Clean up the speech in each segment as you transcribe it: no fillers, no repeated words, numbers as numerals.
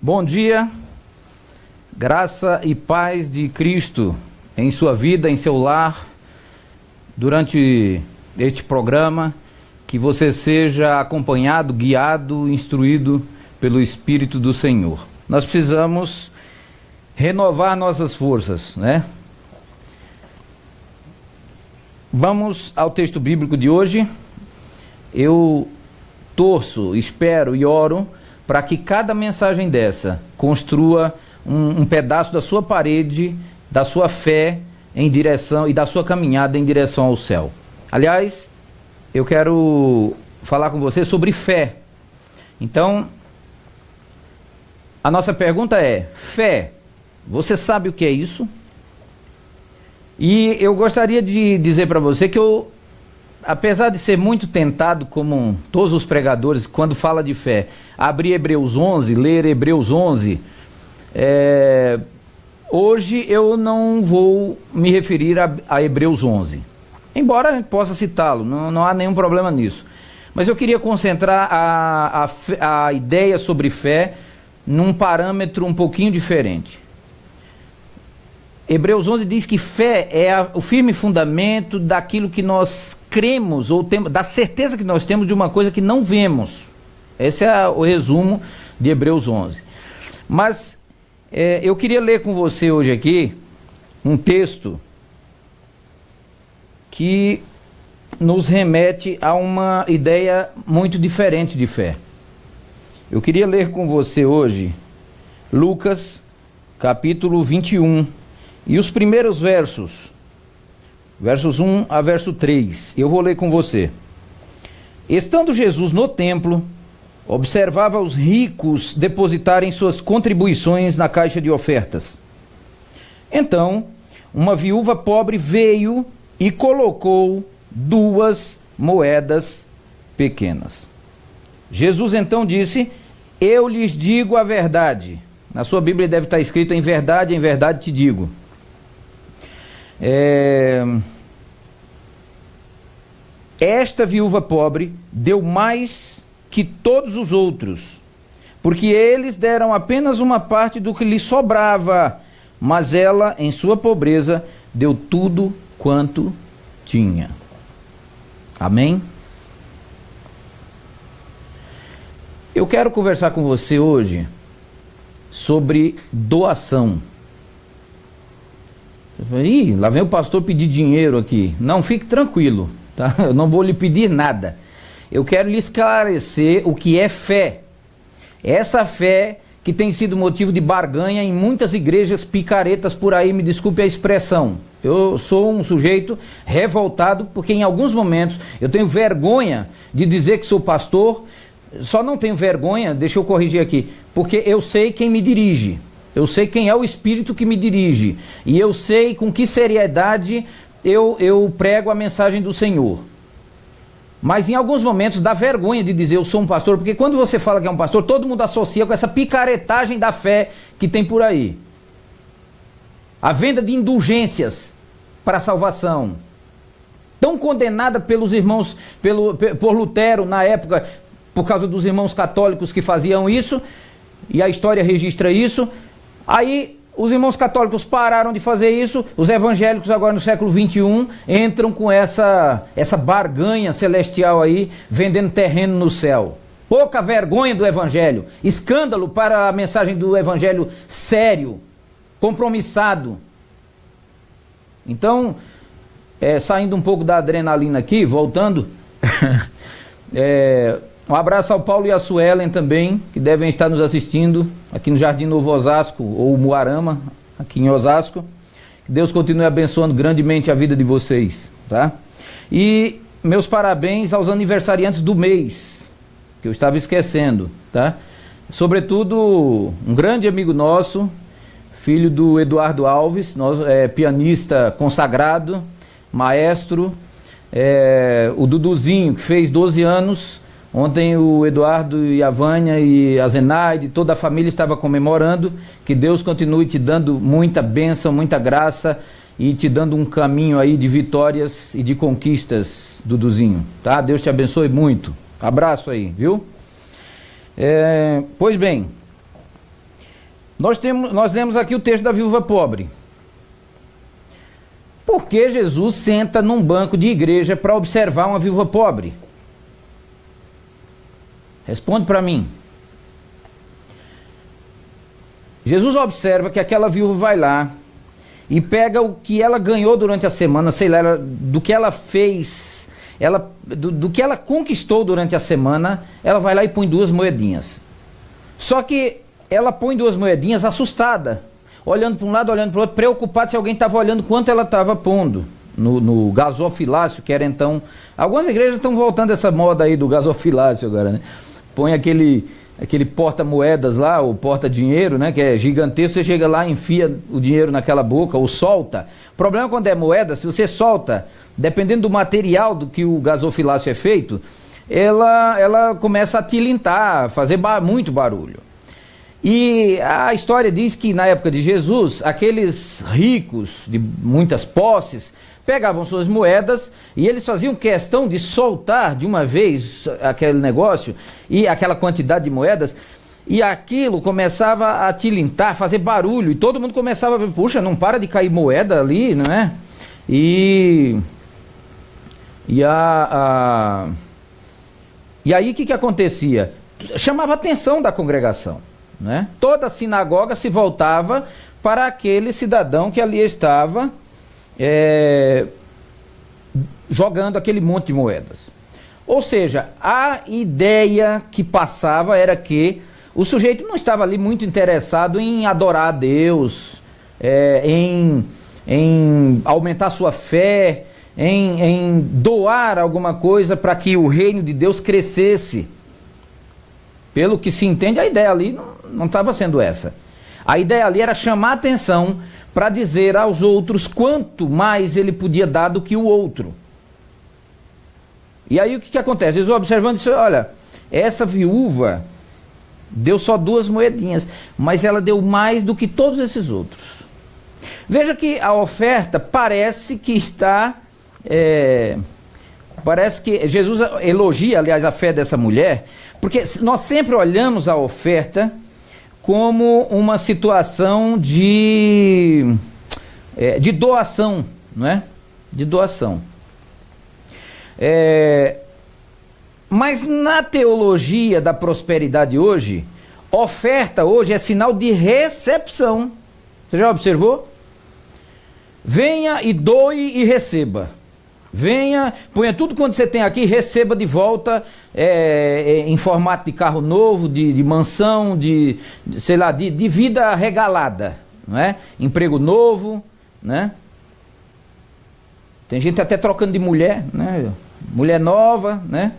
Bom dia, graça e paz de Cristo em sua vida, em seu lar, durante este programa, que você seja acompanhado, guiado, instruído pelo Espírito do Senhor. Nós precisamos renovar nossas forças, né? Vamos ao texto bíblico de hoje. Eu torço, espero e oro para que cada mensagem dessa construa um pedaço da sua parede, da sua fé em direção e da sua caminhada em direção ao céu. Aliás, eu quero falar com você sobre fé. Então, a nossa pergunta é: fé, você sabe o que é isso? E eu gostaria de dizer para você que eu, apesar de ser muito tentado, como todos os pregadores, quando fala de fé, abrir Hebreus 11, ler Hebreus 11, hoje eu não vou me referir a Hebreus 11, embora a gente possa citá-lo, não há nenhum problema nisso. Mas eu queria concentrar a ideia sobre fé num parâmetro um pouquinho diferente. Hebreus 11 diz que fé é o firme fundamento daquilo que nós cremos, ou da certeza que nós temos de uma coisa que não vemos. Esse é o resumo de Hebreus 11. Mas eu queria ler com você hoje aqui um texto que nos remete a uma ideia muito diferente de fé. Eu queria ler com você hoje Lucas, capítulo 21, e os primeiros versos 1 a verso 3, eu vou ler com você. Estando Jesus no templo, observava os ricos depositarem suas contribuições na caixa de ofertas. Então, uma viúva pobre veio e colocou 2 moedas pequenas. Jesus então disse: eu lhes digo a verdade. Na sua Bíblia deve estar escrito: em verdade te digo. Esta viúva pobre deu mais que todos os outros, porque eles deram apenas uma parte do que lhe sobrava, mas ela, em sua pobreza, deu tudo quanto tinha. Amém? Eu quero conversar com você hoje sobre doação. Ih, lá vem o pastor pedir dinheiro aqui. Não, fique tranquilo, tá? Eu não vou lhe pedir nada. Eu quero lhe esclarecer o que é fé. Essa fé que tem sido motivo de barganha em muitas igrejas picaretas por aí, me desculpe a expressão. Eu sou um sujeito revoltado porque em alguns momentos eu tenho vergonha de dizer que sou pastor. Só não tenho vergonha, deixa eu corrigir aqui, porque eu sei quem me dirige. Eu sei quem é o Espírito que me dirige. E eu sei com que seriedade eu prego a mensagem do Senhor. Mas em alguns momentos dá vergonha de dizer eu sou um pastor, porque quando você fala que é um pastor, todo mundo associa com essa picaretagem da fé que tem por aí. A venda de indulgências para a salvação. Tão condenada pelos irmãos, por Lutero na época, por causa dos irmãos católicos que faziam isso, e a história registra isso. Aí os irmãos católicos pararam de fazer isso, os evangélicos agora no século XXI entram com essa barganha celestial aí, vendendo terreno no céu. Pouca vergonha do evangelho, escândalo para a mensagem do evangelho sério, compromissado. Então, saindo um pouco da adrenalina aqui, voltando, um abraço ao Paulo e a Suelen também, que devem estar nos assistindo aqui no Jardim Novo Osasco, ou Muarama, aqui em Osasco. Que Deus continue abençoando grandemente a vida de vocês, tá? E meus parabéns aos aniversariantes do mês, que eu estava esquecendo, tá? Sobretudo, um grande amigo nosso, filho do Eduardo Alves, pianista consagrado, maestro, o Duduzinho, que fez 12 anos. Ontem o Eduardo e a Vânia e a Zenaide, toda a família estava comemorando. Que Deus continue te dando muita bênção, muita graça e te dando um caminho aí de vitórias e de conquistas, Duduzinho, tá? Deus te abençoe muito. Abraço aí, viu? Pois bem, Nós lemos aqui o texto da viúva pobre. Por que Jesus senta num banco de igreja para observar uma viúva pobre? Responde para mim. Jesus observa que aquela viúva vai lá e pega o que ela ganhou durante a semana, sei lá, do que ela fez, do que ela conquistou durante a semana, ela vai lá e põe 2 moedinhas. Só que ela põe 2 moedinhas assustada, olhando para um lado, olhando para o outro, preocupada se alguém estava olhando quanto ela estava pondo no gasofilácio, que era então... Algumas igrejas estão voltando essa moda aí do gasofilácio agora, né? Põe aquele porta-moedas lá, o porta-dinheiro, né, que é gigantesco, você chega lá, enfia o dinheiro naquela boca, ou solta. O problema quando é moeda, se você solta, dependendo do material do que o gasofilácio é feito, ela começa a tilintar, fazer muito barulho. E a história diz que na época de Jesus, aqueles ricos de muitas posses pegavam suas moedas e eles faziam questão de soltar de uma vez aquele negócio e aquela quantidade de moedas, e aquilo começava a tilintar, fazer barulho, e todo mundo começava a ver, puxa, não para de cair moeda ali, não é? E aí o que acontecia? Chamava a atenção da congregação, né? Toda a sinagoga se voltava para aquele cidadão que ali estava jogando aquele monte de moedas. Ou seja, a ideia que passava era que o sujeito não estava ali muito interessado em adorar a Deus, em aumentar sua fé, em doar alguma coisa para que o reino de Deus crescesse. Pelo que se entende, a ideia ali não estava sendo essa. A ideia ali era chamar a atenção para dizer aos outros quanto mais ele podia dar do que o outro. E aí o que acontece? Eles observando isso, olha, essa viúva deu só 2 moedinhas, mas ela deu mais do que todos esses outros. Veja que a oferta parece que está... parece que Jesus elogia, aliás, a fé dessa mulher, porque nós sempre olhamos a oferta como uma situação de doação, não é? De doação. Mas na teologia da prosperidade hoje, oferta hoje é sinal de recepção. Você já observou? Venha e doe e receba. Venha, ponha tudo quanto você tem aqui, receba de volta em formato de carro novo, de mansão, sei lá, de vida regalada, não é? Emprego novo, né? Tem gente até trocando de mulher, né? Mulher nova, né?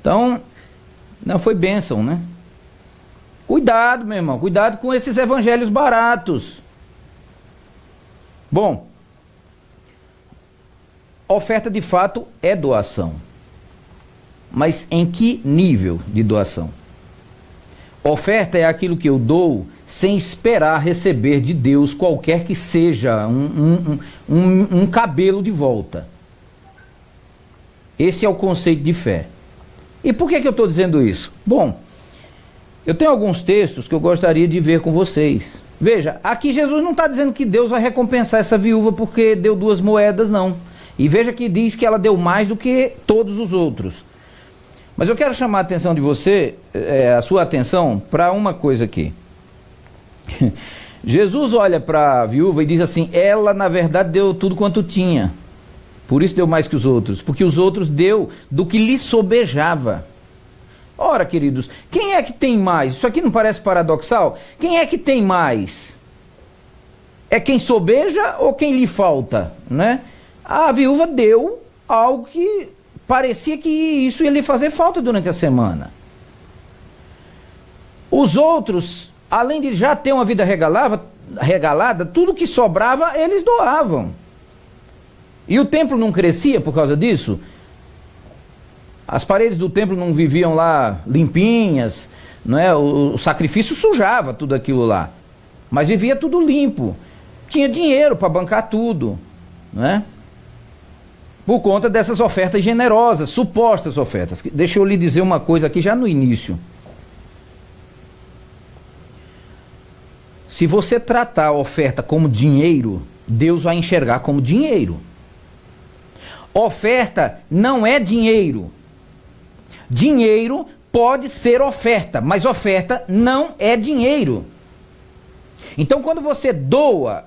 Então, não foi bênção, né? Cuidado, meu irmão, cuidado com esses evangelhos baratos. Bom, oferta de fato é doação. Mas em que nível de doação? Oferta é aquilo que eu dou sem esperar receber de Deus qualquer que seja um cabelo de volta. Esse é o conceito de fé. E por que eu estou dizendo isso? Bom, eu tenho alguns textos que eu gostaria de ver com vocês. Veja, aqui Jesus não está dizendo que Deus vai recompensar essa viúva porque deu 2 moedas, não. E veja que diz que ela deu mais do que todos os outros. Mas eu quero chamar a atenção de você, a sua atenção, para uma coisa aqui. Jesus olha para a viúva e diz assim, ela na verdade deu tudo quanto tinha. Por isso deu mais que os outros, porque os outros deu do que lhe sobejava. Ora, queridos, quem é que tem mais? Isso aqui não parece paradoxal? Quem é que tem mais? É quem sobeja ou quem lhe falta, né? A viúva deu algo que parecia que isso ia lhe fazer falta durante a semana. Os outros, além de já ter uma vida regalada, tudo que sobrava eles doavam. E o templo não crescia por causa disso? As paredes do templo não viviam lá limpinhas, não é? O sacrifício sujava tudo aquilo lá, mas vivia tudo limpo. Tinha dinheiro para bancar tudo, não é? Por conta dessas ofertas generosas, supostas ofertas. Deixa eu lhe dizer uma coisa aqui já no início. se você tratar a oferta como dinheiro, Deus vai enxergar como dinheiro. Oferta não é dinheiro. Dinheiro pode ser oferta, mas oferta não é dinheiro. Então, quando você doa,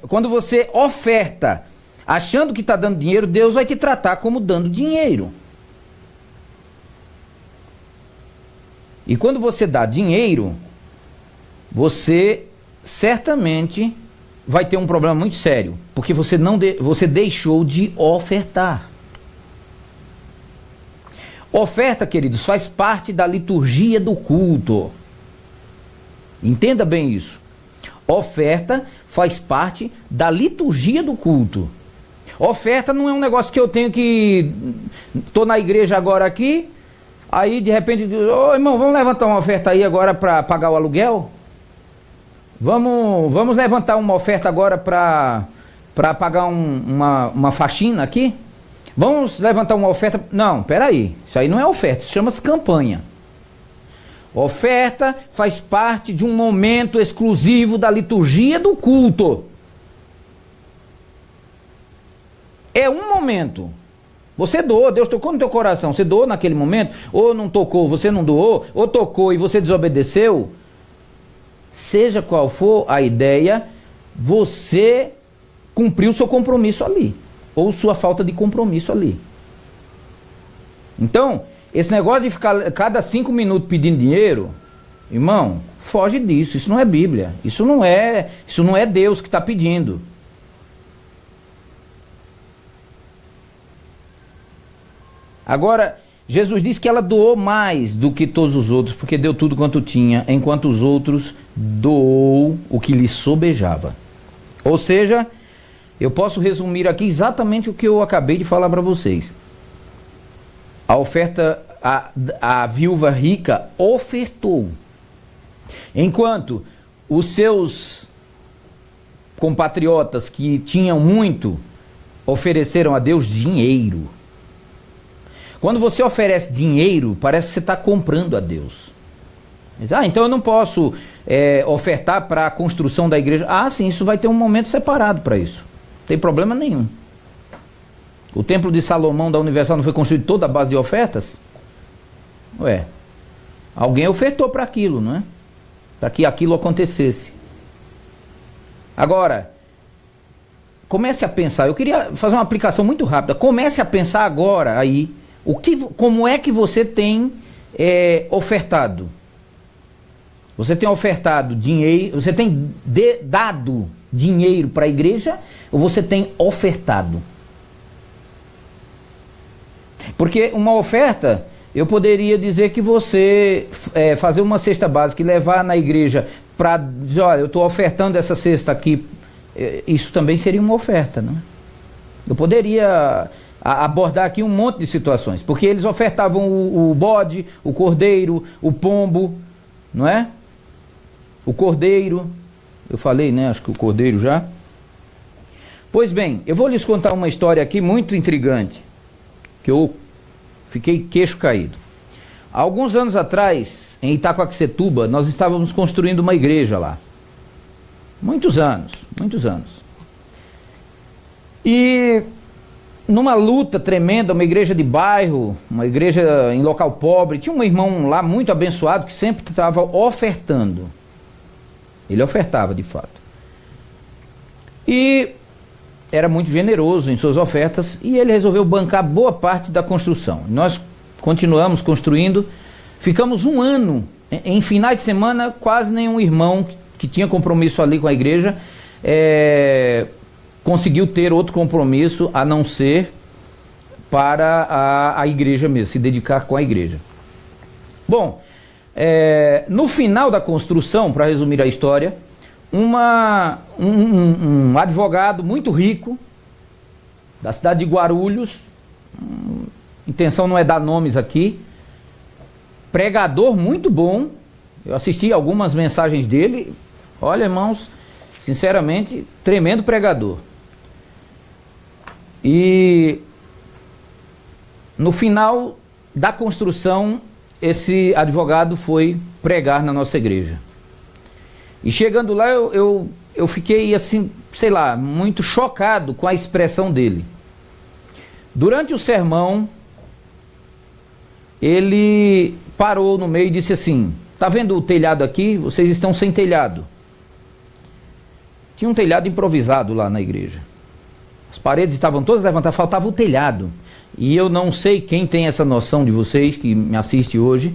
quando você oferta, achando que está dando dinheiro, Deus vai te tratar como dando dinheiro. E quando você dá dinheiro, você certamente vai ter um problema muito sério, porque você deixou de ofertar. Oferta, queridos, faz parte da liturgia do culto. Entenda bem isso. Oferta faz parte da liturgia do culto. Oferta não é um negócio que eu tenho que... Estou na igreja agora aqui, aí de repente... Ô irmão, vamos levantar uma oferta aí agora para pagar o aluguel? Vamos levantar uma oferta agora para pagar uma faxina aqui? Vamos levantar uma oferta... Não, peraí, isso aí não é oferta, isso chama-se campanha. Oferta faz parte de um momento exclusivo da liturgia do culto. É um momento. Você doou, Deus tocou no teu coração, você doou naquele momento, ou não tocou, você não doou, ou tocou e você desobedeceu. Seja qual for a ideia, você cumpriu seu compromisso ali, ou sua falta de compromisso ali. Então, esse negócio de ficar cada 5 minutos pedindo dinheiro, irmão, foge disso, isso não é Bíblia, isso não é Deus que está pedindo. Agora, Jesus disse que ela doou mais do que todos os outros, porque deu tudo quanto tinha, enquanto os outros doou o que lhe sobejava. Ou seja, eu posso resumir aqui exatamente o que eu acabei de falar para vocês. A oferta, a viúva rica ofertou, enquanto os seus compatriotas que tinham muito ofereceram a Deus dinheiro. Quando você oferece dinheiro, parece que você está comprando a Deus. Então eu não posso ofertar para a construção da igreja. Ah, sim, isso vai ter um momento separado para isso. Não tem problema nenhum. O templo de Salomão da Universal não foi construído toda a base de ofertas? Ué, alguém ofertou para aquilo, não é? Para que aquilo acontecesse. Agora, comece a pensar. Eu queria fazer uma aplicação muito rápida. Comece a pensar agora aí. Como é que você tem ofertado? Você tem ofertado dinheiro, você tem dado dinheiro para a igreja ou você tem ofertado? Porque uma oferta, eu poderia dizer que você fazer uma cesta básica e levar na igreja para dizer, olha, eu estou ofertando essa cesta aqui, isso também seria uma oferta, não é? Eu poderia abordar aqui um monte de situações, porque eles ofertavam o bode, o cordeiro, o pombo, não é? O cordeiro, eu falei, né? Acho que o cordeiro já. Pois bem, eu vou lhes contar uma história aqui muito intrigante, que eu fiquei queixo caído. Há alguns anos atrás, em Itacoaxetuba, nós estávamos construindo uma igreja lá. Muitos anos, muitos anos. E numa luta tremenda, uma igreja de bairro, uma igreja em local pobre, tinha um irmão lá muito abençoado que sempre estava ofertando. Ele ofertava de fato. E era muito generoso em suas ofertas e ele resolveu bancar boa parte da construção. Nós continuamos construindo, ficamos um ano, em finais de semana quase nenhum irmão que tinha compromisso ali com a igreja conseguiu ter outro compromisso a não ser para a igreja mesmo, se dedicar com a igreja. Bom, no final da construção, para resumir a história, um advogado muito rico da cidade de Guarulhos, intenção não é dar nomes aqui, pregador muito bom, eu assisti algumas mensagens dele, olha irmãos, sinceramente, tremendo pregador. E no final da construção, esse advogado foi pregar na nossa igreja. E chegando lá, eu fiquei assim, sei lá, muito chocado com a expressão dele. Durante o sermão, ele parou no meio e disse assim: tá vendo o telhado aqui? Vocês estão sem telhado. Tinha um telhado improvisado lá na igreja. As paredes estavam todas levantadas, faltava o telhado. E eu não sei quem tem essa noção de vocês que me assiste hoje,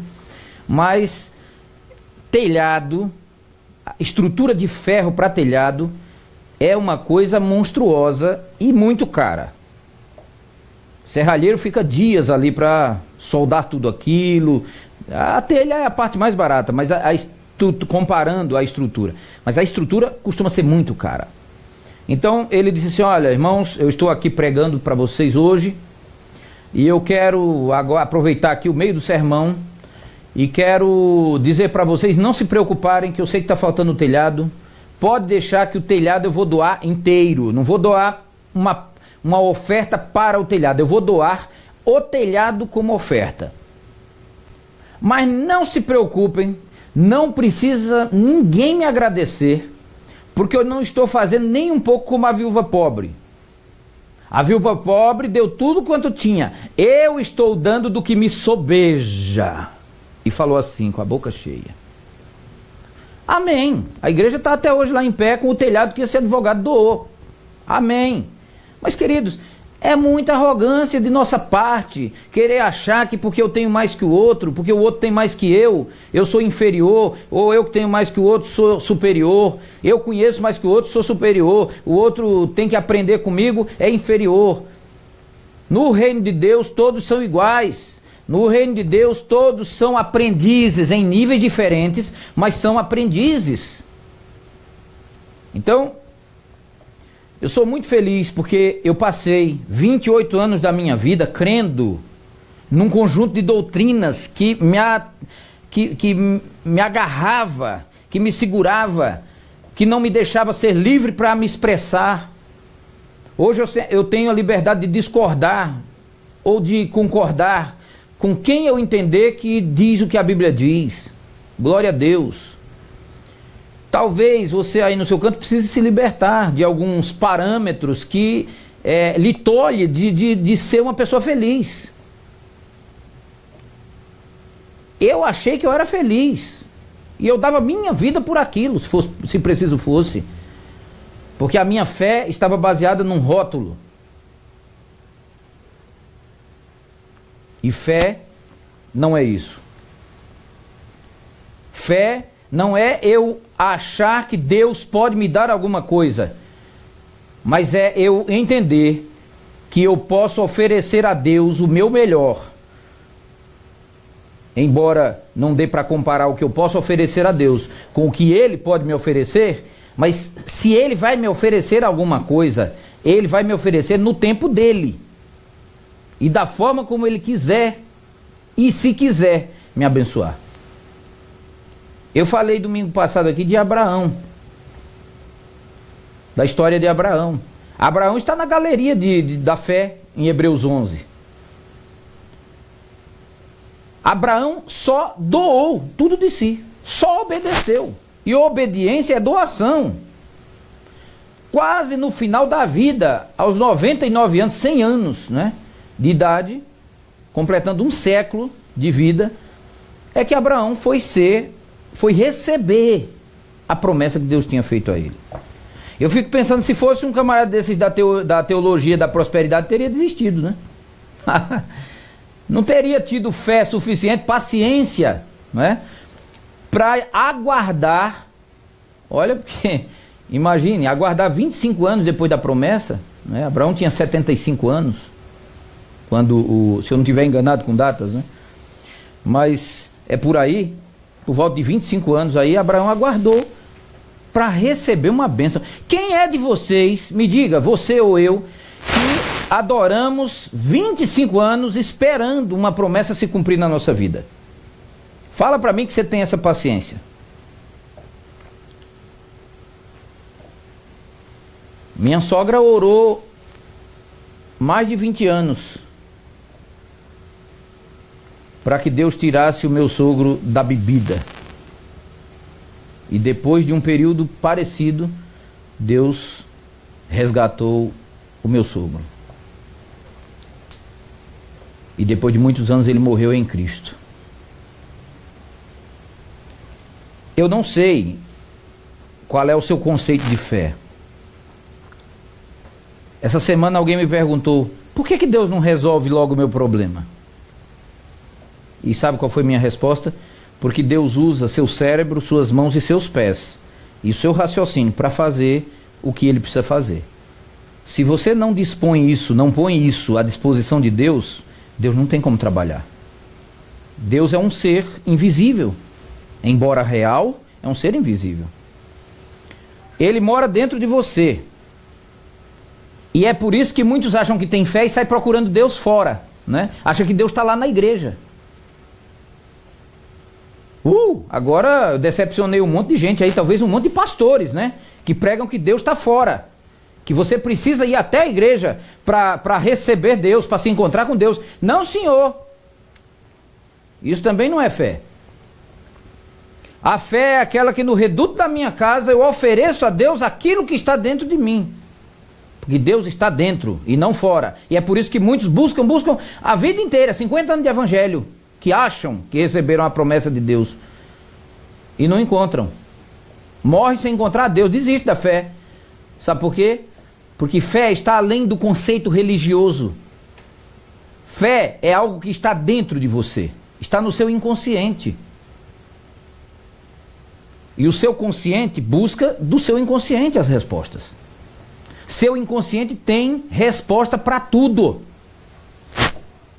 mas telhado, estrutura de ferro para telhado, é uma coisa monstruosa e muito cara. Serralheiro fica dias ali para soldar tudo aquilo. A telha é a parte mais barata, mas comparando a estrutura. Mas a estrutura costuma ser muito cara. Então ele disse assim: olha, irmãos, eu estou aqui pregando para vocês hoje, e eu quero agora aproveitar aqui o meio do sermão, e quero dizer para vocês, não se preocuparem, que eu sei que está faltando o telhado. Pode deixar que o telhado eu vou doar inteiro. Não vou doar uma oferta para o telhado, eu vou doar o telhado como oferta. Mas não se preocupem, não precisa ninguém me agradecer, porque eu não estou fazendo nem um pouco como a viúva pobre. A viúva pobre deu tudo quanto tinha. Eu estou dando do que me sobeja. E falou assim, com a boca cheia. Amém. A igreja está até hoje lá em pé com o telhado que esse advogado doou. Amém. Mas, queridos, é muita arrogância de nossa parte querer achar que porque eu tenho mais que o outro, porque o outro tem mais que eu sou inferior, ou eu que tenho mais que o outro sou superior, eu conheço mais que o outro, sou superior, o outro tem que aprender comigo, é inferior. No reino de Deus todos são iguais. No reino de Deus todos são aprendizes em níveis diferentes, mas são aprendizes. Então, eu sou muito feliz porque eu passei 28 anos da minha vida crendo num conjunto de doutrinas que me agarrava, que me segurava, que não me deixava ser livre para me expressar. Hoje eu tenho a liberdade de discordar ou de concordar com quem eu entender que diz o que a Bíblia diz. Glória a Deus. Talvez você aí no seu canto precise se libertar de alguns parâmetros que lhe tolhe de ser uma pessoa feliz. Eu achei que eu era feliz. E eu dava minha vida por aquilo, se preciso fosse. Porque a minha fé estava baseada num rótulo. E fé não é isso. Fé não é eu achar que Deus pode me dar alguma coisa, mas é eu entender que eu posso oferecer a Deus o meu melhor. Embora não dê para comparar o que eu posso oferecer a Deus com o que Ele pode me oferecer, mas se Ele vai me oferecer alguma coisa, Ele vai me oferecer no tempo dEle. E da forma como Ele quiser, e se quiser me abençoar. Eu falei domingo passado aqui de Abraão, da história de Abraão. Abraão está na galeria da fé, em Hebreus 11. Abraão só doou tudo de si, só obedeceu. E obediência é doação. Quase no final da vida, aos 99 anos, 100 anos, né, de idade, completando um século de vida, é que Abraão foi receber a promessa que Deus tinha feito a ele. Eu fico pensando, se fosse um camarada desses da teologia da prosperidade, teria desistido, né? Não teria tido fé suficiente, paciência, né, para aguardar. Olha, porque, imagine, aguardar 25 anos depois da promessa, né? Abraão tinha 75 anos, quando se eu não estiver enganado com datas, né? Mas é por aí, por volta de 25 anos aí, Abraão aguardou para receber uma bênção. Quem é de vocês, me diga, você ou eu, que adoramos 25 anos esperando uma promessa se cumprir na nossa vida? Fala para mim que você tem essa paciência. Minha sogra orou mais de 20 anos para que Deus tirasse o meu sogro da bebida. E depois de um período parecido, Deus resgatou o meu sogro. E depois de muitos anos ele morreu em Cristo. Eu não sei qual é o seu conceito de fé. Essa semana alguém me perguntou, por que Deus não resolve logo o meu problema? E sabe qual foi minha resposta? Porque Deus usa seu cérebro, suas mãos e seus pés, e o seu raciocínio para fazer o que ele precisa fazer. Se você não dispõe isso, não põe isso à disposição de Deus, Deus não tem como trabalhar. Deus é um ser invisível. Embora real, é um ser invisível. Ele mora dentro de você. E é por isso que muitos acham que tem fé e saem procurando Deus fora, né? Acham que Deus está lá na igreja. Agora eu decepcionei um monte de gente aí, talvez um monte de pastores, né? Que pregam que Deus está fora. Que você precisa ir até a igreja para receber Deus, para se encontrar com Deus. Não, senhor. Isso também não é fé. A fé é aquela que no reduto da minha casa eu ofereço a Deus aquilo que está dentro de mim. Porque Deus está dentro e não fora. E é por isso que muitos buscam a vida inteira, 50 anos de evangelho, que acham que receberam a promessa de Deus e não encontram. Morre sem encontrar Deus, desiste da fé. Sabe por quê? Porque fé está além do conceito religioso. Fé é algo que está dentro de você, está no seu inconsciente. E o seu consciente busca do seu inconsciente as respostas. Seu inconsciente tem resposta para tudo.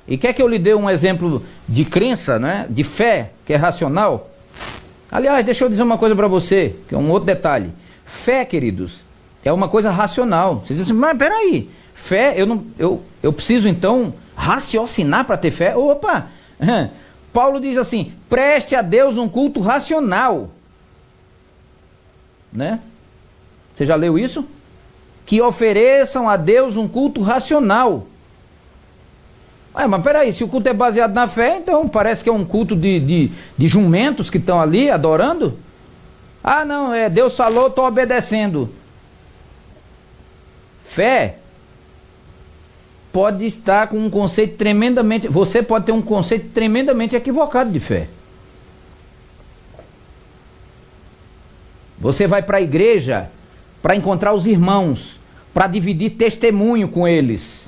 E quer que eu lhe dê um exemplo de crença, né? De fé, que é racional? Aliás, deixa eu dizer uma coisa para você, que é um outro detalhe. Fé, queridos, é uma coisa racional. Você diz assim, mas peraí, fé, eu preciso então raciocinar para ter fé? Opa! Paulo diz assim, preste a Deus um culto racional. Né? Você já leu isso? Que ofereçam a Deus um culto racional. Mas peraí, se o culto é baseado na fé, então parece que é um culto de jumentos que estão ali adorando. Ah, não, Deus falou, estou obedecendo. Fé pode estar com um conceito tremendamente... Você pode ter um conceito tremendamente equivocado de fé. Você vai para a igreja para encontrar os irmãos, para dividir testemunho com eles.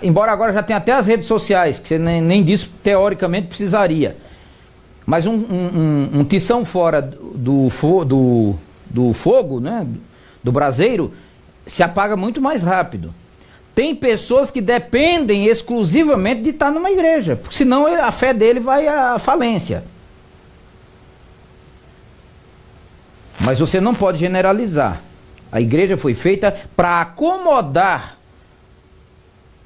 Embora agora já tenha até as redes sociais, que você nem disso teoricamente precisaria. Mas um tição fora do fogo, né, do braseiro, se apaga muito mais rápido. Tem pessoas que dependem exclusivamente de estar numa igreja, porque senão a fé dele vai à falência. Mas você não pode generalizar. A igreja foi feita para acomodar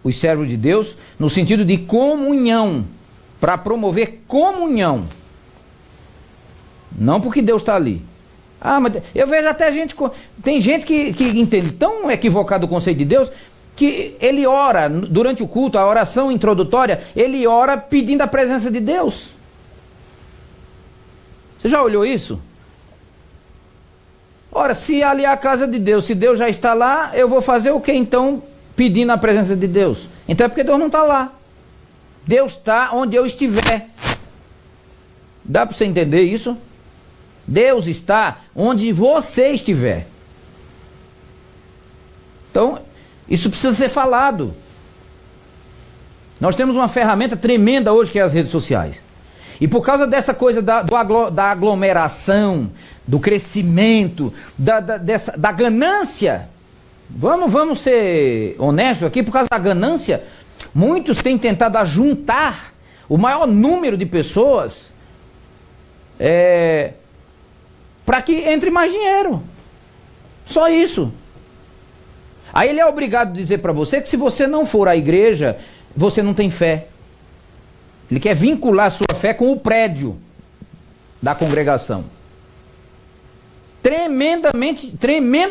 os servos de Deus no sentido de comunhão, para promover comunhão. Não porque Deus está ali. Ah, mas eu vejo até gente... Tem gente que entende tão equivocado o conceito de Deus, que ele ora, durante o culto, a oração introdutória, ele ora pedindo a presença de Deus. Você já olhou isso? Ora, se ali é a casa de Deus, se Deus já está lá, eu vou fazer o que então pedindo a presença de Deus? Então é porque Deus não está lá. Deus está onde eu estiver. Dá para você entender isso? Deus está onde você estiver. Então, isso precisa ser falado. Nós temos uma ferramenta tremenda hoje que é as redes sociais. E por causa dessa coisa da aglomeração, do crescimento, da ganância, vamos ser honestos aqui, por causa da ganância, muitos têm tentado ajuntar o maior número de pessoas para que entre mais dinheiro. Só isso. Aí ele é obrigado a dizer para você que se você não for à igreja, você não tem fé. Ele quer vincular a sua fé com o prédio da congregação. Tremendo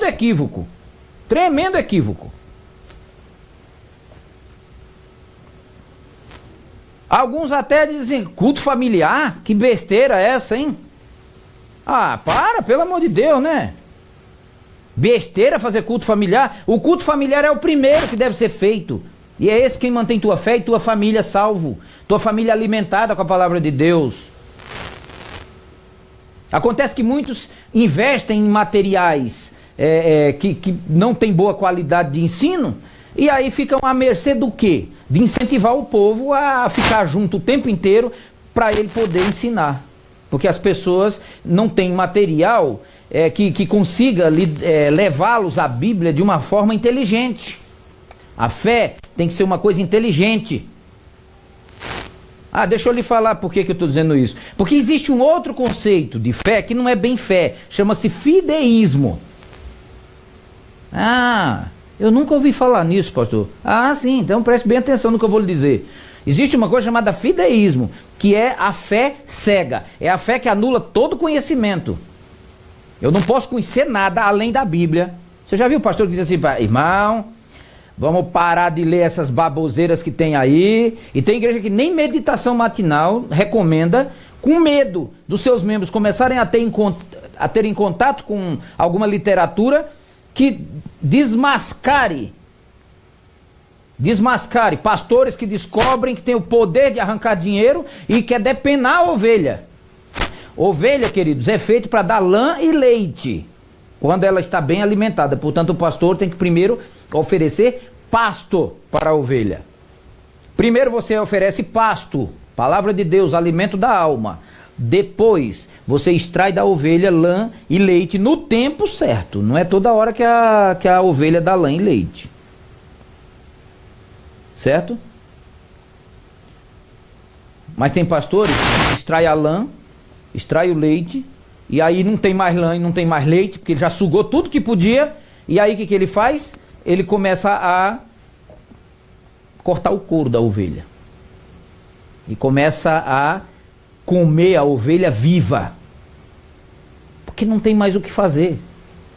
equívoco. Tremendo equívoco. Alguns até dizem, culto familiar? Que besteira é essa, hein? Ah, para, pelo amor de Deus, né? Besteira fazer culto familiar. O culto familiar é o primeiro que deve ser feito. E é esse quem mantém tua fé e tua família salvo. Tua família alimentada com a palavra de Deus. Acontece que muitos investem em materiais que não tem boa qualidade de ensino. E aí ficam à mercê do quê? De incentivar o povo a ficar junto o tempo inteiro para ele poder ensinar. Porque as pessoas não têm material que consiga levá-los à Bíblia de uma forma inteligente. A fé tem que ser uma coisa inteligente. Ah, deixa eu lhe falar por que eu estou dizendo isso. Porque existe um outro conceito de fé que não é bem fé. Chama-se fideísmo. Ah, eu nunca ouvi falar nisso, pastor. Ah, sim, então preste bem atenção no que eu vou lhe dizer. Existe uma coisa chamada fideísmo, que é a fé cega. É a fé que anula todo conhecimento. Eu não posso conhecer nada além da Bíblia. Você já viu o pastor que diz assim, irmão, vamos parar de ler essas baboseiras que tem aí. E tem igreja que nem meditação matinal recomenda, com medo dos seus membros começarem a terem contato com alguma literatura que desmascare pastores que descobrem que tem o poder de arrancar dinheiro e quer depenar a ovelha. Ovelha, queridos, é feito para dar lã e leite quando ela está bem alimentada. Portanto, o pastor tem que primeiro oferecer pasto para a ovelha. Primeiro você oferece pasto, palavra de Deus, alimento da alma. Depois você extrai da ovelha lã e leite no tempo certo. Não é toda hora que a ovelha dá lã e leite. Certo? Mas tem pastores que extrai a lã, extrai o leite, e aí não tem mais lã e não tem mais leite, porque ele já sugou tudo que podia, e aí o que ele faz? Ele começa a cortar o couro da ovelha. E começa a comer a ovelha viva. Porque não tem mais o que fazer.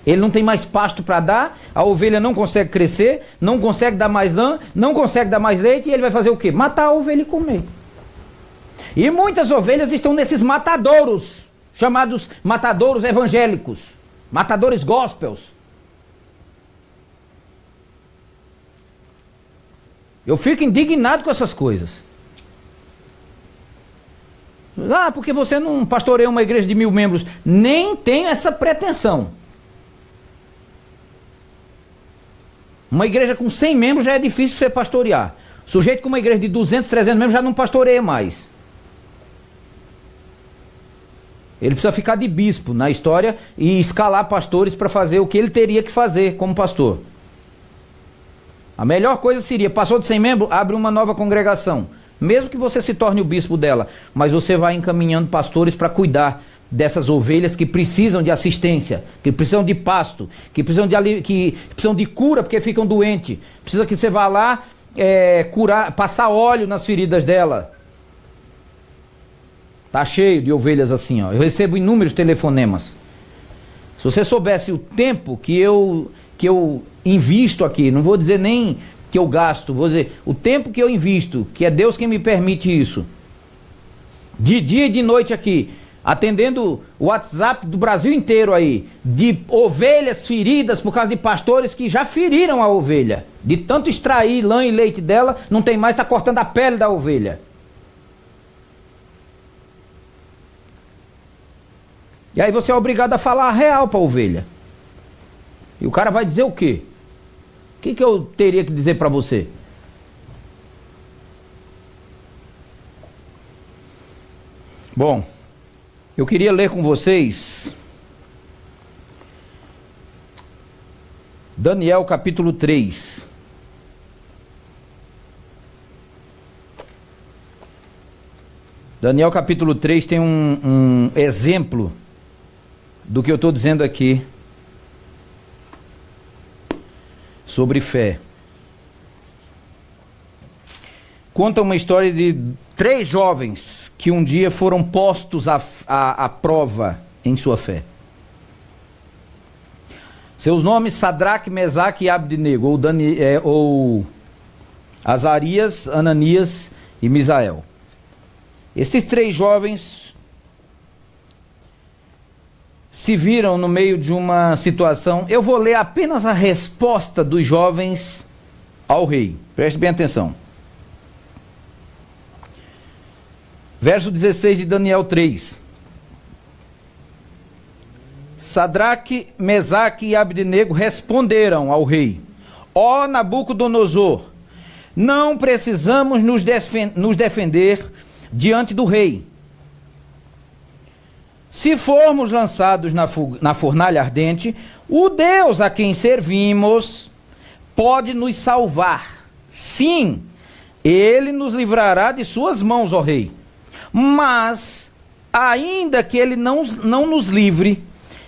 Ele não tem mais pasto para dar, a ovelha não consegue crescer, não consegue dar mais lã, não consegue dar mais leite, e ele vai fazer o quê? Matar a ovelha e comer. E muitas ovelhas estão nesses matadouros, chamados matadouros evangélicos, matadores gospels. Eu fico indignado com essas coisas. Ah, porque você não pastoreia uma igreja de 1000 membros. Nem tenho essa pretensão. Uma igreja com 100 membros já é difícil você pastorear. Sujeito com uma igreja de 200, 300 membros já não pastoreia mais. Ele precisa ficar de bispo na história e escalar pastores para fazer o que ele teria que fazer como pastor. A melhor coisa seria, passou de 100 membros, abre uma nova congregação. Mesmo que você se torne o bispo dela, mas você vai encaminhando pastores para cuidar dessas ovelhas que precisam de assistência, que precisam de pasto, que precisam de cura porque ficam doentes. Precisa que você vá lá curar, passar óleo nas feridas dela. Tá cheio de ovelhas assim, ó. Eu recebo inúmeros telefonemas. Se você soubesse o tempo que eu invisto aqui, não vou dizer nem que eu gasto, vou dizer o tempo que eu invisto, que é Deus quem me permite isso. De dia e de noite aqui, atendendo o WhatsApp do Brasil inteiro aí, de ovelhas feridas por causa de pastores que já feriram a ovelha. De tanto extrair lã e leite dela, não tem mais, está cortando a pele da ovelha. E aí você é obrigado a falar a real para a ovelha. E o cara vai dizer o quê? O que eu teria que dizer para você? Bom, eu queria ler com vocês Daniel capítulo 3. Daniel capítulo 3 tem um exemplo do que eu estou dizendo aqui sobre fé. Conta uma história de 3 jovens que um dia foram postos à prova em sua fé. Seus nomes: Sadraque, Mesaque e Abdenego, ou Azarias, Ananias e Misael. Esses 3 jovens se viram no meio de uma situação. Eu vou ler apenas a resposta dos jovens ao rei. Preste bem atenção. Verso 16 de Daniel 3. Sadraque, Mesaque e Abdenego responderam ao rei: ó Nabucodonosor, não precisamos nos defender diante do rei. Se formos lançados na fornalha ardente, o Deus a quem servimos pode nos salvar. Sim, ele nos livrará de suas mãos, ó rei. Mas, ainda que ele não nos livre,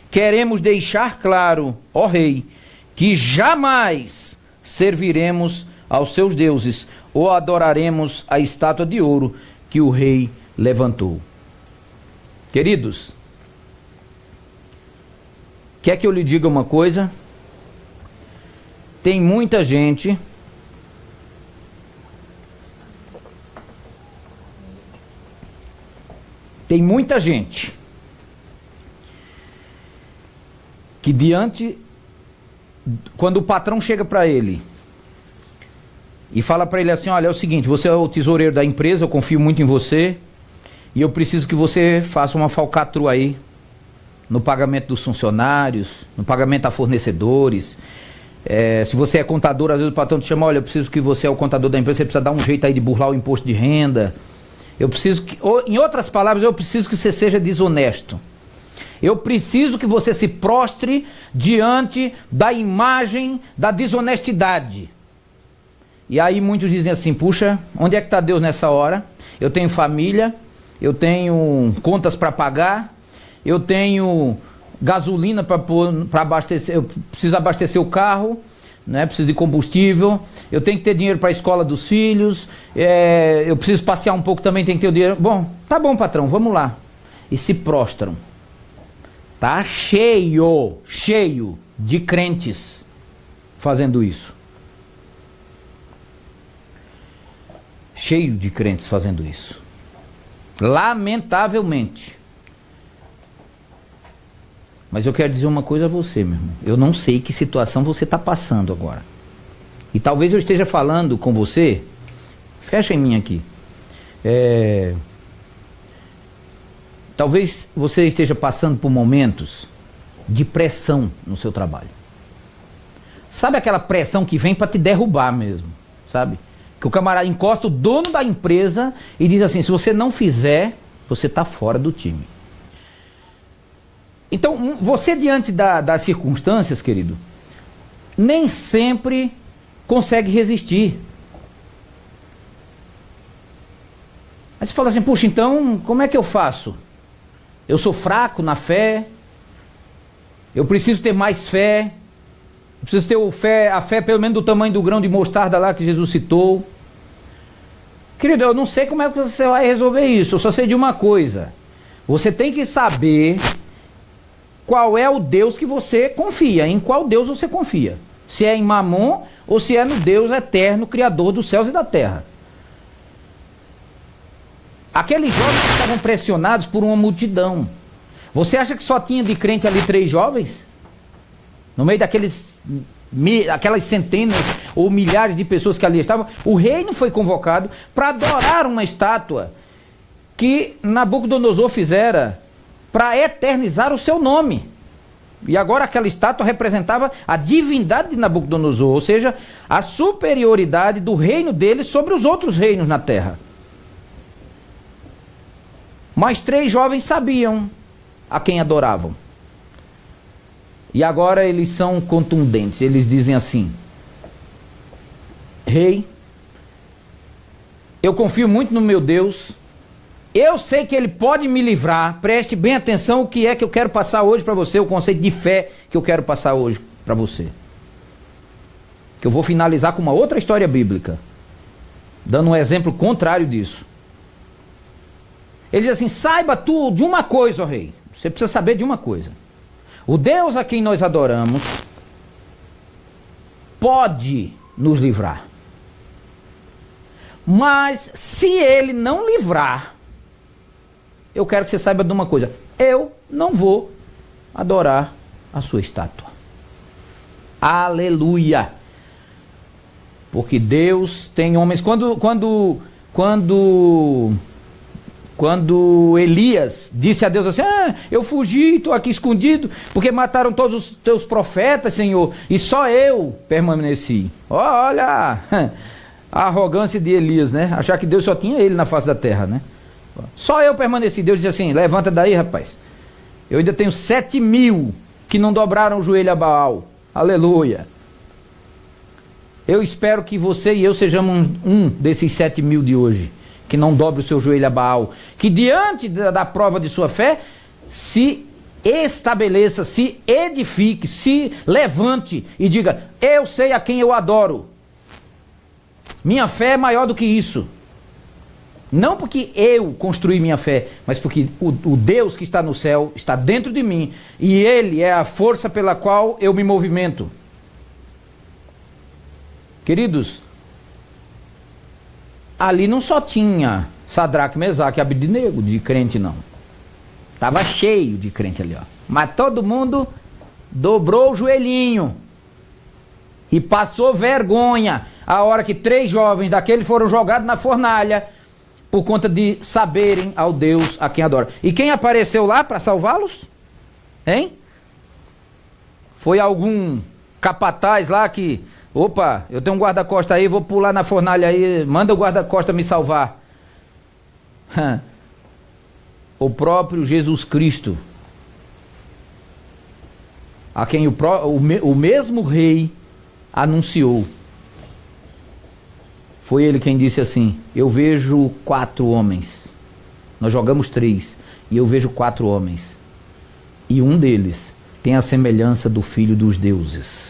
queremos deixar claro, ó rei, que jamais serviremos aos seus deuses ou adoraremos a estátua de ouro que o rei levantou. Queridos, quer que eu lhe diga uma coisa? Tem muita gente que quando o patrão chega para ele e fala para ele assim: olha, é o seguinte, você é o tesoureiro da empresa, eu confio muito em você e eu preciso que você faça uma falcatrua aí no pagamento dos funcionários, no pagamento a fornecedores. Se você é contador, às vezes o patrão te chama: olha, eu preciso que você é o contador da empresa, você precisa dar um jeito aí de burlar o imposto de renda. Eu preciso que, em outras palavras, eu preciso que você seja desonesto. Eu preciso que você se prostre diante da imagem da desonestidade. E aí muitos dizem assim: puxa, onde é que está Deus nessa hora? Eu tenho família, eu tenho contas para pagar, eu tenho gasolina para abastecer, eu preciso abastecer o carro, né? Preciso de combustível, eu tenho que ter dinheiro para a escola dos filhos, eu preciso passear um pouco também, tem que ter o dinheiro. Bom, tá bom, patrão, vamos lá. E se prostram. Tá cheio de crentes fazendo isso. Cheio de crentes fazendo isso. Lamentavelmente. Mas eu quero dizer uma coisa a você, meu irmão. Eu não sei que situação você está passando agora. E talvez eu esteja falando com você. Fecha em mim aqui. Talvez você esteja passando por momentos de pressão no seu trabalho. Sabe aquela pressão que vem para te derrubar mesmo, sabe? Que o camarada encosta o dono da empresa e diz assim: se você não fizer, você está fora do time. Então, você diante das circunstâncias, querido, nem sempre consegue resistir. Aí você fala assim: puxa, então como é que eu faço? Eu sou fraco na fé, eu preciso ter mais fé, eu preciso ter a fé pelo menos do tamanho do grão de mostarda lá que Jesus citou. Querido, eu não sei como é que você vai resolver isso, eu só sei de uma coisa: você tem que saber qual é o Deus que você confia, em qual Deus você confia. Se é em Mamon ou se é no Deus eterno, criador dos céus e da terra. Aqueles jovens estavam pressionados por uma multidão. Você acha que só tinha de crente ali 3 jovens? No meio aquelas centenas ou milhares de pessoas que ali estavam, o rei não foi convocado para adorar uma estátua que Nabucodonosor fizera para eternizar o seu nome. E agora aquela estátua representava a divindade de Nabucodonosor, ou seja, a superioridade do reino dele sobre os outros reinos na terra. Mas 3 jovens sabiam a quem adoravam. E agora eles são contundentes, eles dizem assim: rei, eu confio muito no meu Deus, eu sei que ele pode me livrar. Preste bem atenção o que é que eu quero passar hoje para você, o conceito de fé que eu quero passar hoje para você. Que eu vou finalizar com uma outra história bíblica, dando um exemplo contrário disso. Ele diz assim: saiba tu de uma coisa, ó rei, você precisa saber de uma coisa. O Deus a quem nós adoramos pode nos livrar. Mas se ele não livrar, eu quero que você saiba de uma coisa: eu não vou adorar a sua estátua. Aleluia! Porque Deus tem homens... Quando Elias disse a Deus assim, eu fugi, estou aqui escondido, porque mataram todos os teus profetas, Senhor, e só eu permaneci. Olha a arrogância de Elias, né? Achar que Deus só tinha ele na face da terra, né? Só eu permaneci. Deus disse assim, levanta daí, rapaz. Eu ainda tenho 7.000 que não dobraram o joelho a Baal. Aleluia. Eu espero que você e eu sejamos um desses 7.000 de hoje, que não dobre o seu joelho a Baal, que diante da prova de sua fé, se estabeleça, se edifique, se levante e diga, eu sei a quem eu adoro. Minha fé é maior do que isso. Não porque eu construí minha fé, mas porque o Deus que está no céu está dentro de mim, e Ele é a força pela qual eu me movimento. Queridos, ali não só tinha Sadraque, Mesaque e Abednego de crente, não. Estava cheio de crente ali, ó. Mas todo mundo dobrou o joelhinho e passou vergonha a hora que 3 jovens daqueles foram jogados na fornalha por conta de saberem ao Deus a quem adoram. E quem apareceu lá para salvá-los? Hein? Foi algum capataz lá que... Opa, eu tenho um guarda-costa aí, vou pular na fornalha aí, manda o guarda-costa me salvar. O próprio Jesus Cristo, a quem o mesmo rei anunciou. Foi ele quem disse assim, eu vejo 4 homens, nós jogamos 3, e eu vejo 4 homens, e um deles tem a semelhança do Filho dos deuses.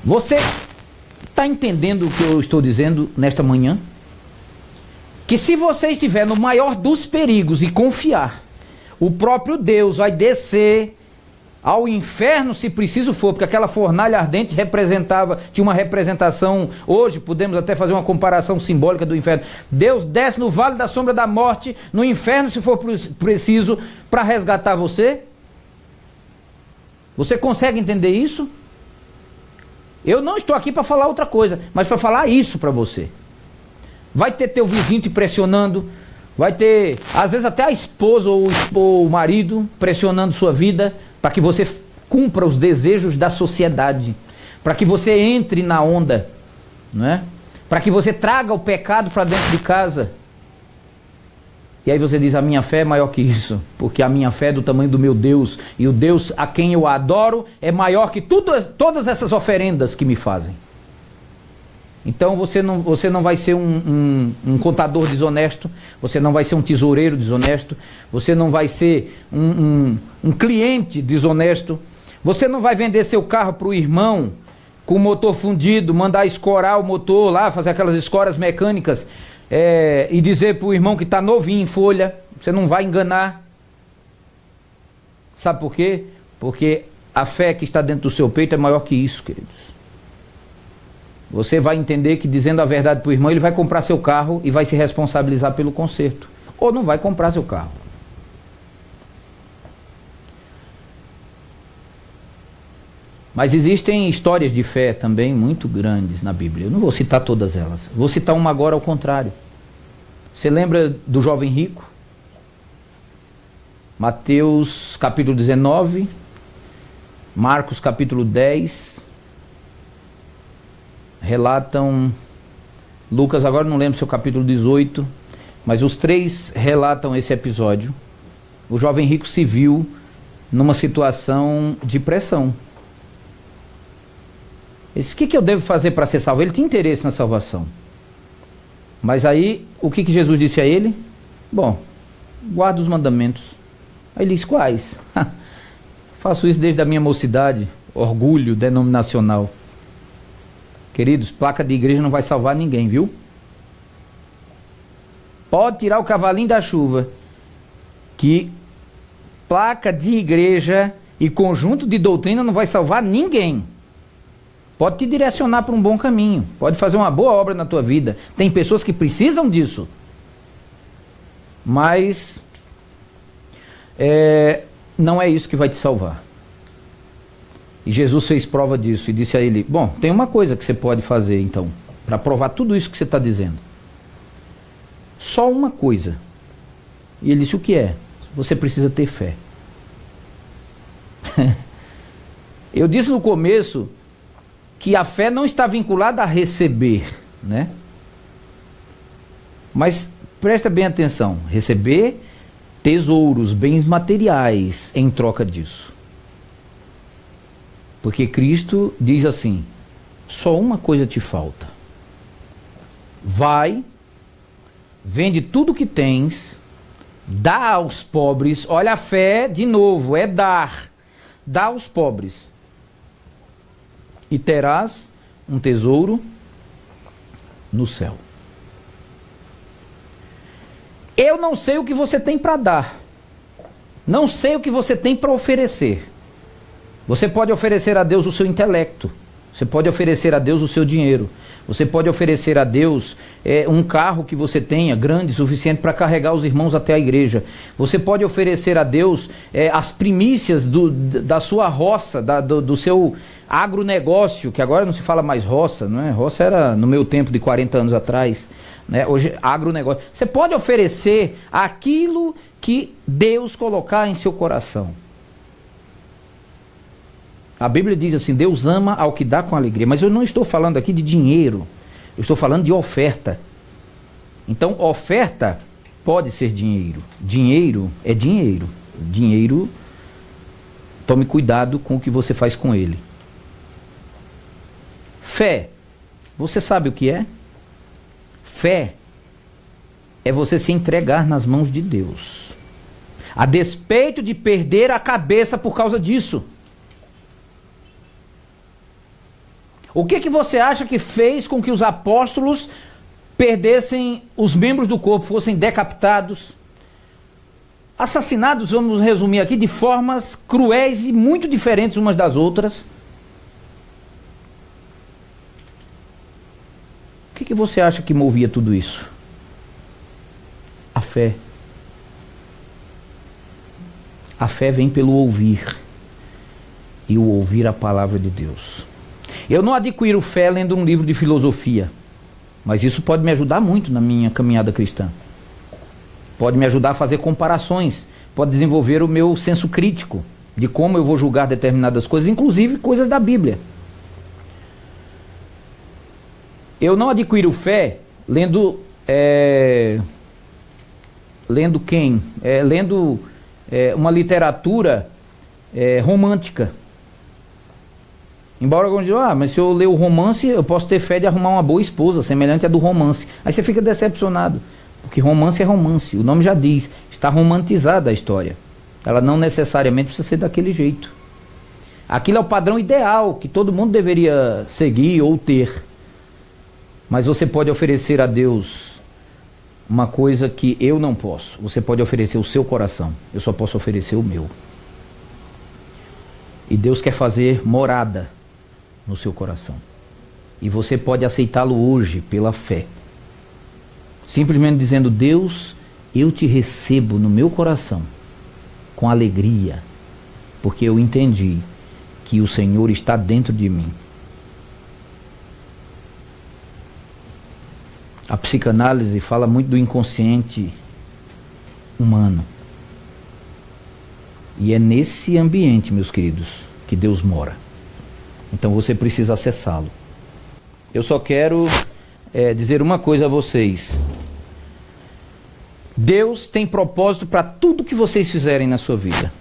Você está entendendo o que eu estou dizendo nesta manhã? Que se você estiver no maior dos perigos e confiar, o próprio Deus vai descer ao inferno se preciso for, porque aquela fornalha ardente tinha uma representação, hoje podemos até fazer uma comparação simbólica do inferno. Deus desce no vale da sombra da morte, no inferno se for preciso, para resgatar você. Você consegue entender isso? Eu não estou aqui para falar outra coisa, mas para falar isso para você. Vai ter teu vizinho te pressionando, vai ter, às vezes até a esposa ou o marido pressionando sua vida, para que você cumpra os desejos da sociedade, para que você entre na onda, não é? Para que você traga o pecado para dentro de casa. E aí você diz, a minha fé é maior que isso, porque a minha fé é do tamanho do meu Deus, e o Deus a quem eu adoro é maior que todas essas oferendas que me fazem. Então você não vai ser um contador desonesto, você não vai ser um tesoureiro desonesto, você não vai ser um cliente desonesto, você não vai vender seu carro para o irmão com o motor fundido, mandar escorar o motor lá, fazer aquelas escoras mecânicas, e dizer para o irmão que está novinho em folha. Você não vai enganar. Sabe por quê? Porque a fé que está dentro do seu peito é maior que isso, queridos. Você vai entender que dizendo a verdade para o irmão, ele vai comprar seu carro e vai se responsabilizar pelo conserto, ou não vai comprar seu carro. Mas existem histórias de fé também muito grandes na Bíblia. Eu não vou citar todas elas. Vou citar uma agora ao contrário. Você lembra do jovem rico? Mateus capítulo 19, Marcos capítulo 10, relatam, Lucas agora não lembro se é o capítulo 18, mas os 3 relatam esse episódio. O jovem rico se viu numa situação de pressão. Ele disse, o que eu devo fazer para ser salvo? Ele tinha interesse na salvação. Mas aí, o que Jesus disse a ele? Bom, guarda os mandamentos. Aí ele disse, quais? Faço isso desde a minha mocidade. Orgulho denominacional. Queridos, placa de igreja não vai salvar ninguém, viu? Pode tirar o cavalinho da chuva, que placa de igreja e conjunto de doutrina não vai salvar ninguém. Pode te direcionar para um bom caminho, pode fazer uma boa obra na tua vida. Tem pessoas que precisam disso. Mas não é isso que vai te salvar. E Jesus fez prova disso e disse a ele: bom, tem uma coisa que você pode fazer então, para provar tudo isso que você está dizendo. Só uma coisa. E ele disse: o que é? Você precisa ter fé. Eu disse no começo que a fé não está vinculada a receber, né? Mas presta bem atenção: receber tesouros, bens materiais em troca disso. Porque Cristo diz assim: só uma coisa te falta. Vai, vende tudo que tens, dá aos pobres. Olha, a fé, de novo, é dar. Dá aos pobres. E terás um tesouro no céu. Eu não sei o que você tem para dar. Não sei o que você tem para oferecer. Você pode oferecer a Deus o seu intelecto. Você pode oferecer a Deus o seu dinheiro. Você pode oferecer a Deus um carro que você tenha, grande, suficiente para carregar os irmãos até a igreja. Você pode oferecer a Deus as primícias da sua roça, do seu agronegócio, que agora não se fala mais roça, não é? Roça era no meu tempo de 40 anos atrás, né? Hoje, agronegócio. Você pode oferecer aquilo que Deus colocar em seu coração. A Bíblia diz assim: Deus ama ao que dá com alegria. Mas eu não estou falando aqui de dinheiro. Eu estou falando de oferta. Então, oferta pode ser dinheiro. Dinheiro é dinheiro. Dinheiro, tome cuidado com o que você faz com ele. Fé, você sabe o que é? Fé é você se entregar nas mãos de Deus, a despeito de perder a cabeça por causa disso. O que você acha que fez com que os apóstolos perdessem os membros do corpo, fossem decapitados, assassinados, vamos resumir aqui, de formas cruéis e muito diferentes umas das outras? O que você acha que movia tudo isso? A fé. A fé vem pelo ouvir, e o ouvir a palavra de Deus. Eu não adquiro fé lendo um livro de filosofia, mas isso pode me ajudar muito na minha caminhada cristã. Pode me ajudar a fazer comparações, pode desenvolver o meu senso crítico de como eu vou julgar determinadas coisas, inclusive coisas da Bíblia. Eu não adquiro fé lendo uma literatura romântica. Embora alguns digam: mas se eu ler o romance, eu posso ter fé de arrumar uma boa esposa, semelhante à do romance. Aí você fica decepcionado, porque romance é romance, o nome já diz, está romantizada a história. Ela não necessariamente precisa ser daquele jeito. Aquilo é o padrão ideal que todo mundo deveria seguir ou ter. Mas você pode oferecer a Deus uma coisa que eu não posso. Você pode oferecer o seu coração, eu só posso oferecer o meu. E Deus quer fazer morada no seu coração. E você pode aceitá-lo hoje pela fé. Simplesmente dizendo: Deus, eu te recebo no meu coração com alegria, porque eu entendi que o Senhor está dentro de mim. A psicanálise fala muito do inconsciente humano. E é nesse ambiente, meus queridos, que Deus mora. Então você precisa acessá-lo. Eu só quero dizer uma coisa a vocês. Deus tem propósito para tudo que vocês fizerem na sua vida.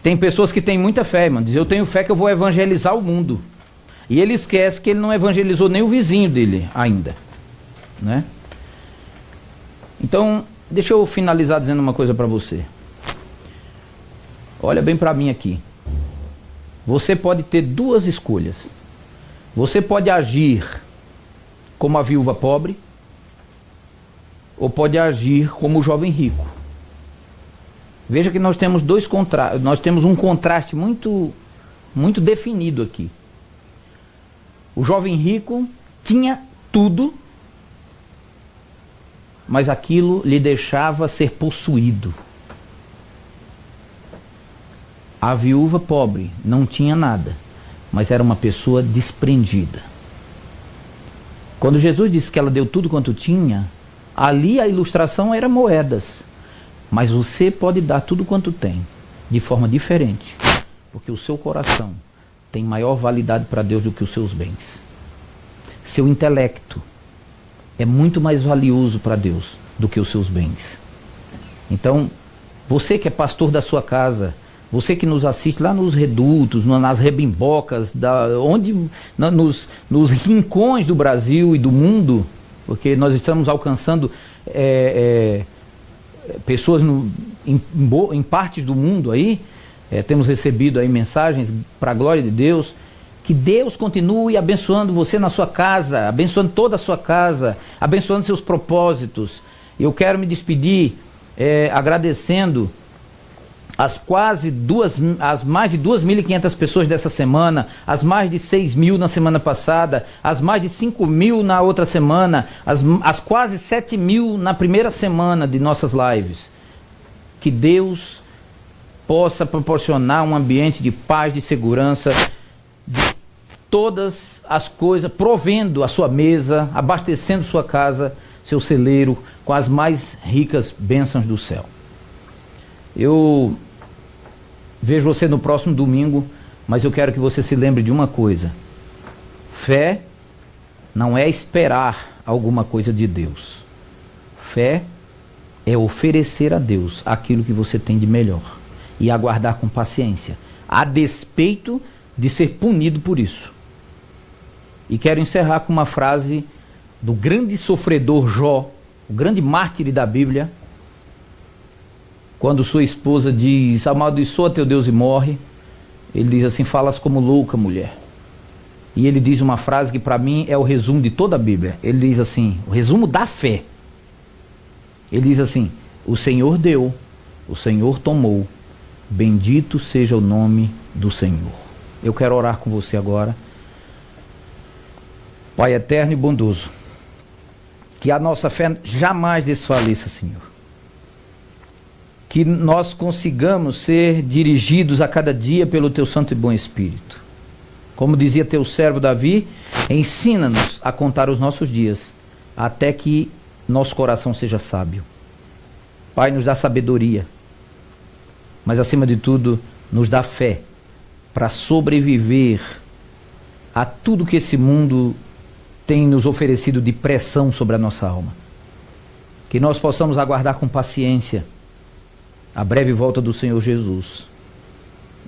Tem pessoas que têm muita fé, irmão. Diz: eu tenho fé que eu vou evangelizar o mundo. E ele esquece que ele não evangelizou nem o vizinho dele ainda, né? Então, deixa eu finalizar dizendo uma coisa para você. Olha bem para mim aqui. Você pode ter duas escolhas. Você pode agir como a viúva pobre, ou pode agir como o jovem rico. Veja que nós temos um contraste muito definido aqui. O jovem rico tinha tudo, mas aquilo lhe deixava ser possuído. A viúva pobre não tinha nada, mas era uma pessoa desprendida. Quando Jesus disse que ela deu tudo quanto tinha, ali a ilustração era moedas. Mas você pode dar tudo quanto tem, de forma diferente, porque o seu coração tem maior validade para Deus do que os seus bens. Seu intelecto é muito mais valioso para Deus do que os seus bens. Então, você que é pastor da sua casa, você que nos assiste lá nos redutos, nas rebimbocas, nos rincões do Brasil e do mundo, porque nós estamos alcançando pessoas em partes do mundo aí, temos recebido aí mensagens para a glória de Deus. Que Deus continue abençoando você na sua casa, abençoando toda a sua casa, abençoando seus propósitos. Eu quero me despedir agradecendo as mais de 2.500 pessoas dessa semana, as mais de 6.000 na semana passada, as mais de 5.000 na outra semana, as quase 7.000 na primeira semana de nossas lives. Que Deus possa proporcionar um ambiente de paz, de segurança, de todas as coisas, provendo a sua mesa, abastecendo sua casa, seu celeiro, com as mais ricas bênçãos do céu. Eu vejo você no próximo domingo, mas eu quero que você se lembre de uma coisa. Fé não é esperar alguma coisa de Deus. Fé é oferecer a Deus aquilo que você tem de melhor e aguardar com paciência, a despeito de ser punido por isso. E quero encerrar com uma frase do grande sofredor Jó, o grande mártir da Bíblia. Quando sua esposa diz, amaldiçoa teu Deus e morre, ele diz assim, falas como louca, mulher. E ele diz uma frase que para mim é o resumo de toda a Bíblia. Ele diz assim, o resumo da fé. Ele diz assim, o Senhor deu, o Senhor tomou, bendito seja o nome do Senhor. Eu quero orar com você agora. Pai eterno e bondoso, que a nossa fé jamais desfaleça, Senhor. Que nós consigamos ser dirigidos a cada dia pelo Teu Santo e Bom Espírito. Como dizia Teu servo Davi, ensina-nos a contar os nossos dias, até que nosso coração seja sábio. Pai, nos dá sabedoria, mas acima de tudo, nos dá fé para sobreviver a tudo que esse mundo tem nos oferecido de pressão sobre a nossa alma. Que nós possamos aguardar com paciência a breve volta do Senhor Jesus.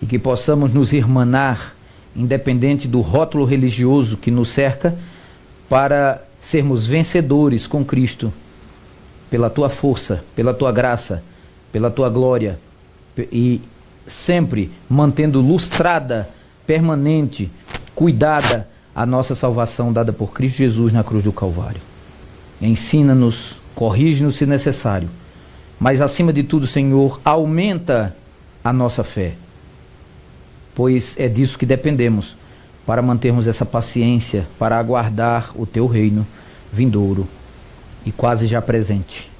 E que possamos nos irmanar, independente do rótulo religioso que nos cerca, para sermos vencedores com Cristo, pela Tua força, pela Tua graça, pela Tua glória, e sempre mantendo lustrada, permanente, cuidada, a nossa salvação dada por Cristo Jesus na cruz do Calvário. Ensina-nos, corrige-nos se necessário, mas acima de tudo, Senhor, aumenta a nossa fé, pois é disso que dependemos, para mantermos essa paciência, para aguardar o Teu reino vindouro e quase já presente,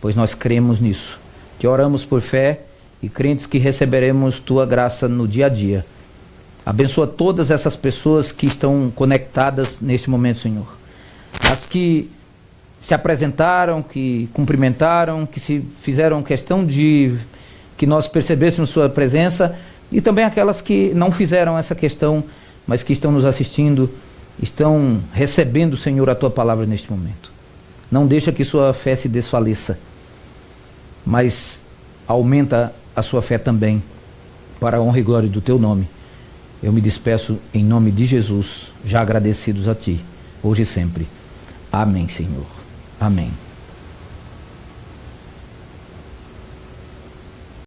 pois nós cremos nisso. Te oramos por fé e crentes que receberemos Tua graça no dia a dia. Abençoa todas essas pessoas que estão conectadas neste momento, Senhor. As que se apresentaram, que cumprimentaram, que se fizeram questão de que nós percebêssemos Sua presença, e também aquelas que não fizeram essa questão, mas que estão nos assistindo, estão recebendo, Senhor, a Tua palavra neste momento. Não deixa que sua fé se desfaleça, mas aumenta a sua fé também, para a honra e glória do Teu nome. Eu me despeço em nome de Jesus, já agradecidos a Ti, hoje e sempre. Amém, Senhor. Amém.